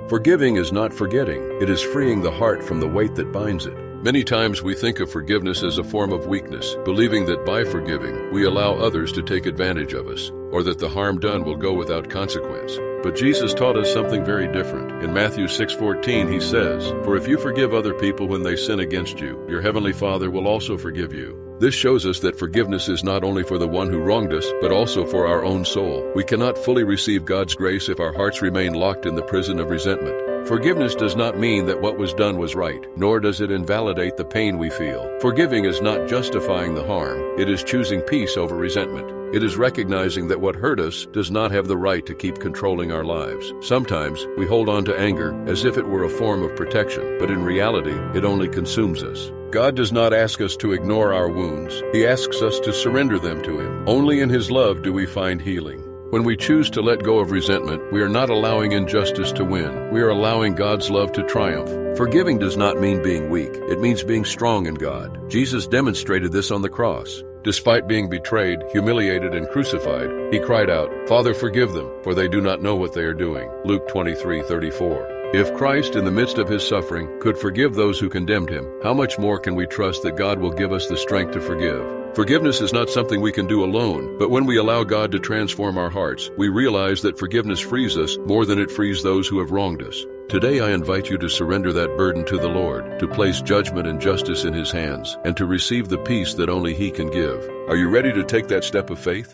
Forgiving is not forgetting. It is freeing the heart from the weight that binds it. Many times we think of forgiveness as a form of weakness, believing that by forgiving, we allow others to take advantage of us, or that the harm done will go without consequence. But Jesus taught us something very different. In Matthew 6:14, he says, "For if you forgive other people when they sin against you, your heavenly Father will also forgive you." This shows us that forgiveness is not only for the one who wronged us, but also for our own soul. We cannot fully receive God's grace if our hearts remain locked in the prison of resentment. Forgiveness does not mean that what was done was right, nor does it invalidate the pain we feel. Forgiving is not justifying the harm. It is choosing peace over resentment. It is recognizing that what hurt us does not have the right to keep controlling our lives. Sometimes we hold on to anger as if it were a form of protection, but in reality, it only consumes us. God does not ask us to ignore our wounds. He asks us to surrender them to Him. Only in His love do we find healing. When we choose to let go of resentment, we are not allowing injustice to win. We are allowing God's love to triumph. Forgiving does not mean being weak. It means being strong in God. Jesus demonstrated this on the cross. Despite being betrayed, humiliated, and crucified, He cried out, "Father, forgive them, for they do not know what they are doing." Luke 23:34. If Christ, in the midst of His suffering, could forgive those who condemned Him, how much more can we trust that God will give us the strength to forgive? Forgiveness is not something we can do alone, but when we allow God to transform our hearts, we realize that forgiveness frees us more than it frees those who have wronged us. Today I invite you to surrender that burden to the Lord, to place judgment and justice in His hands, and to receive the peace that only He can give. Are you ready to take that step of faith?